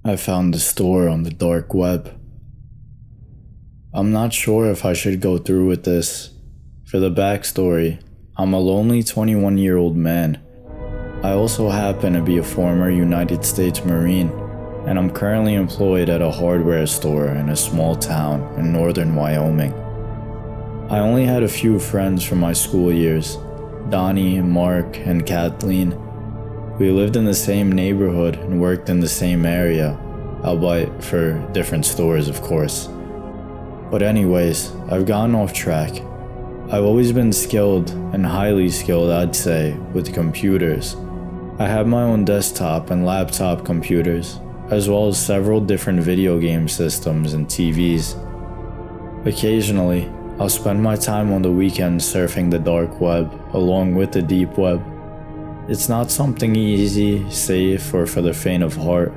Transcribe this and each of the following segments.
I found the store on the dark web. I'm not sure if I should go through with this. For the backstory, I'm a lonely 21-year-old man. I also happen to be a former United States Marine, and I'm currently employed at a hardware store in a small town in northern Wyoming. I only had a few friends from my school years, Donnie, Mark, and Kathleen. We lived in the same neighborhood and worked in the same area, albeit for different stores, of course. But anyways, I've gotten off track. I've always been skilled, and highly skilled I'd say, with computers. I have my own desktop and laptop computers, as well as several different video game systems and TVs. Occasionally, I'll spend my time on the weekends surfing the dark web along with the deep web. It's not something easy, safe, or for the faint of heart,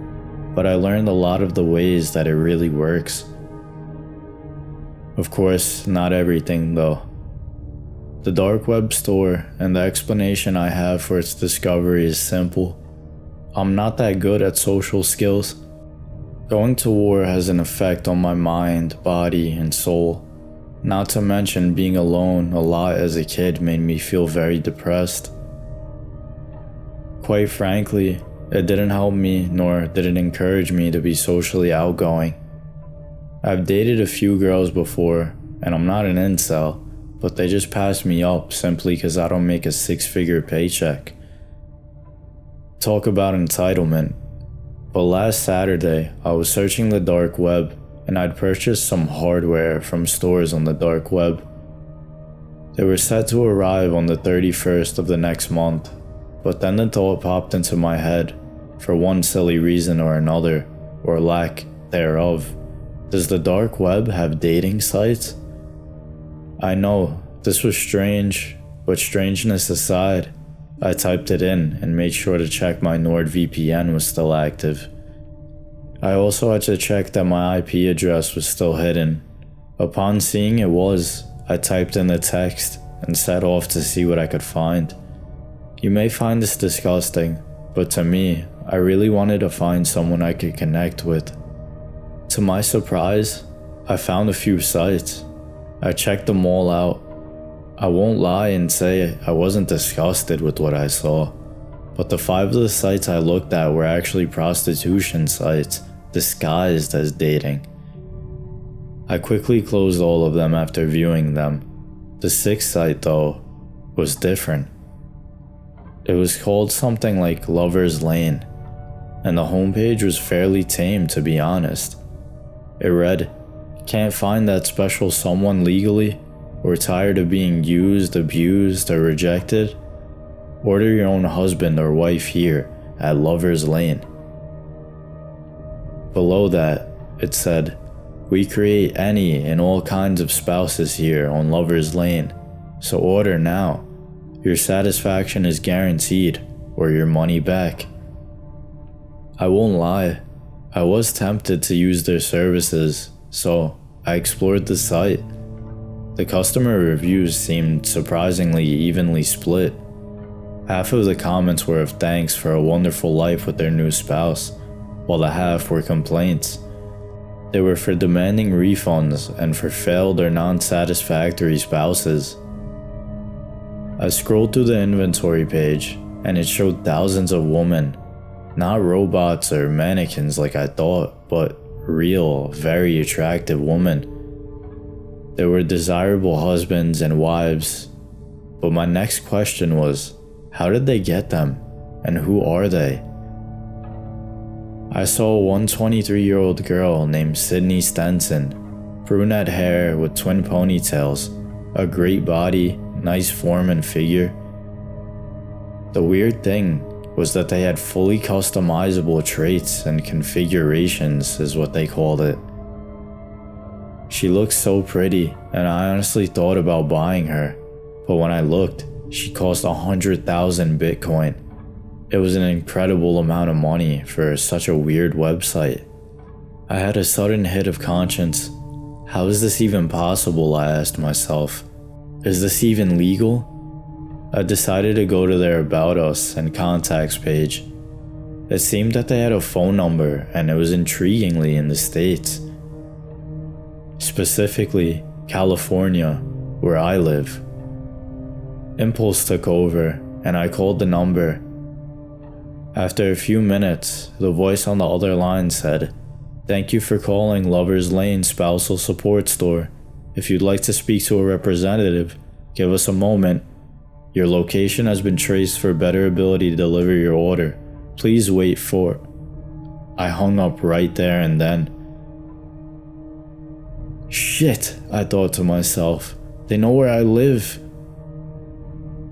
but I learned a lot of the ways that it really works. Of course, not everything though. The dark web store and the explanation I have for its discovery is simple. I'm not that good at social skills. Going to war has an effect on my mind, body, and soul. Not to mention being alone a lot as a kid made me feel very depressed. Quite frankly, it didn't help me nor did it encourage me to be socially outgoing. I've dated a few girls before, and I'm not an incel, but they just pass me up simply because I don't make a six-figure paycheck. Talk about entitlement. But last Saturday, I was searching the dark web, and I'd purchased some hardware from stores on the dark web. They were set to arrive on the 31st of the next month, but then the thought popped into my head, for one silly reason or another, or lack thereof. Does the dark web have dating sites? I know, this was strange, but strangeness aside, I typed it in and made sure to check my NordVPN was still active. I also had to check that my IP address was still hidden. Upon seeing it was, I typed in the text and set off to see what I could find. You may find this disgusting, but to me, I really wanted to find someone I could connect with. To my surprise, I found a few sites. I checked them all out. I won't lie and say I wasn't disgusted with what I saw, but the 5 of the sites I looked at were actually prostitution sites, disguised as dating. I quickly closed all of them after viewing them. The 6th site, though, was different. It was called something like Lover's Lane, and the homepage was fairly tame, to be honest. It read, "Can't find that special someone legally? Or tired of being used, abused, or rejected? Order your own husband or wife here at Lover's Lane." Below that, it said, "We create any and all kinds of spouses here on Lover's Lane, so order now. Your satisfaction is guaranteed, or your money back." I won't lie, I was tempted to use their services, so I explored the site. The customer reviews seemed surprisingly evenly split. Half of the comments were of thanks for a wonderful life with their new spouse, while the half were complaints. They were for demanding refunds and for failed or non-satisfactory spouses. I scrolled through the inventory page, and it showed thousands of women. Not robots or mannequins like I thought, but real, very attractive women. There were desirable husbands and wives, but my next question was, how did they get them, and who are they? I saw one 23-year-old girl named Sydney Stenson, brunette hair with twin ponytails, a great body, nice form and figure. The weird thing was that they had fully customizable traits and configurations is what they called it. She looked so pretty, and I honestly thought about buying her, but when I looked, she cost 100,000 Bitcoin. It was an incredible amount of money for such a weird website. I had a sudden hit of conscience. How is this even possible, I asked myself. Is this even legal? I decided to go to their About Us and Contacts page. It seemed that they had a phone number and it was intriguingly in the States. Specifically, California, where I live. Impulse took over and I called the number. After a few minutes, the voice on the other line said, "Thank you for calling Lover's Lane Spousal Support Store. If you'd like to speak to a representative, give us a moment. Your location has been traced for better ability to deliver your order. Please wait for..." I hung up right there and then. Shit, I thought to myself. They know where I live.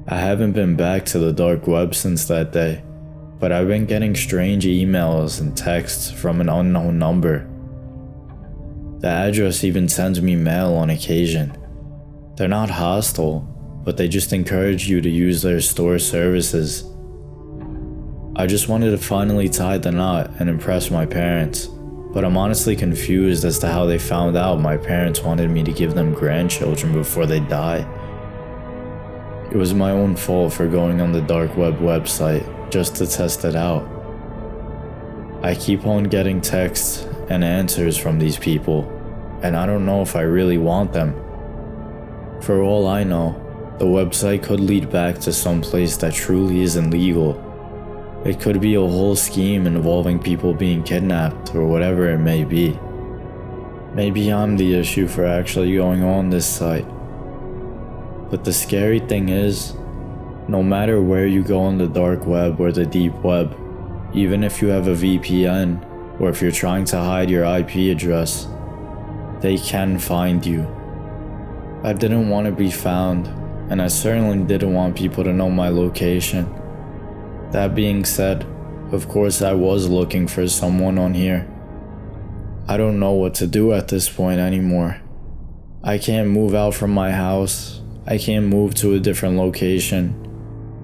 I haven't been back to the dark web since that day, but I've been getting strange emails and texts from an unknown number. The address even sends me mail on occasion. They're not hostile, but they just encourage you to use their store services. I just wanted to finally tie the knot and impress my parents, but I'm honestly confused as to how they found out my parents wanted me to give them grandchildren before they die. It was my own fault for going on the dark web website just to test it out. I keep on getting texts and answers from these people, and I don't know if I really want them. For all I know, the website could lead back to some place that truly isn't legal. It could be a whole scheme involving people being kidnapped or whatever it may be. Maybe I'm the issue for actually going on this site. But the scary thing is, no matter where you go on the dark web or the deep web, even if you have a VPN or if you're trying to hide your IP address, they can find you. I didn't want to be found, and I certainly didn't want people to know my location. That being said, of course I was looking for someone on here. I don't know what to do at this point anymore. I can't move out from my house. I can't move to a different location.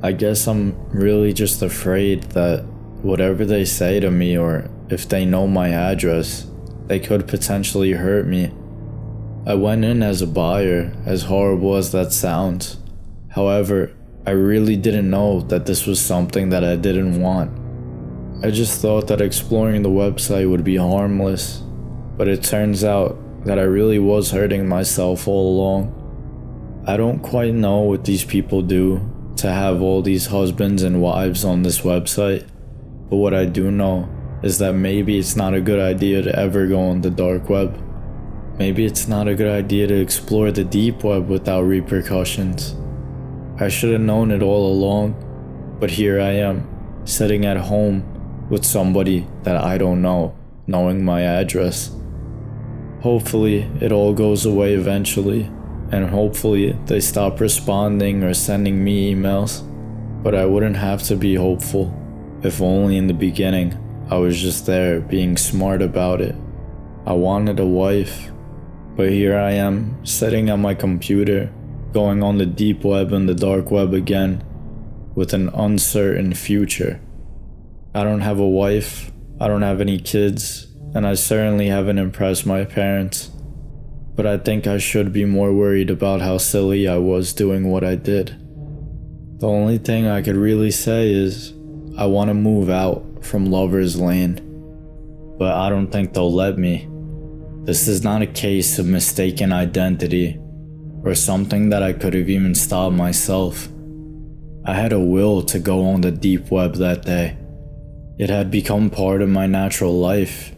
I guess I'm really just afraid that whatever they say to me, or if they know my address, they could potentially hurt me. I went in as a buyer, as horrible as that sounds. However, I really didn't know that this was something that I didn't want. I just thought that exploring the website would be harmless, but it turns out that I really was hurting myself all along. I don't quite know what these people do to have all these husbands and wives on this website, but what I do know is that maybe it's not a good idea to ever go on the dark web. Maybe it's not a good idea to explore the deep web without repercussions. I should have known it all along, but here I am, sitting at home with somebody that I don't know, knowing my address. Hopefully it all goes away eventually, and hopefully they stop responding or sending me emails, but I wouldn't have to be hopeful if only in the beginning I was just there being smart about it. I wanted a wife, but here I am sitting at my computer, going on the deep web and the dark web again, with an uncertain future. I don't have a wife, I don't have any kids, and I certainly haven't impressed my parents. But I think I should be more worried about how silly I was doing what I did. The only thing I could really say is, I want to move out from Lover's Lane, but I don't think they'll let me. This is not a case of mistaken identity, or something that I could have even stopped myself. I had a will to go on the deep web that day. It had become part of my natural life,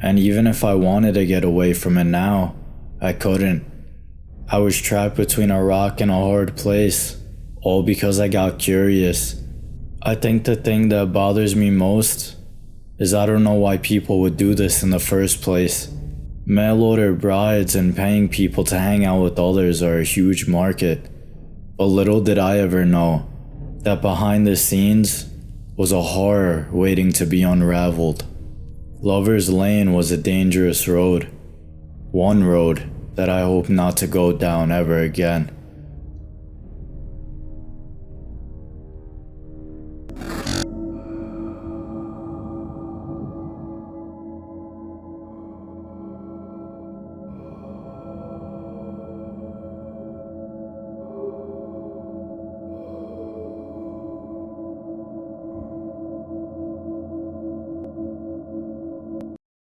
and even if I wanted to get away from it now, I couldn't. I was trapped between a rock and a hard place, all because I got curious. I think the thing that bothers me most is I don't know why people would do this in the first place. Mail order brides and paying people to hang out with others are a huge market, but little did I ever know that behind the scenes was a horror waiting to be unraveled. Lover's Lane was a dangerous road, one road that I hope not to go down ever again.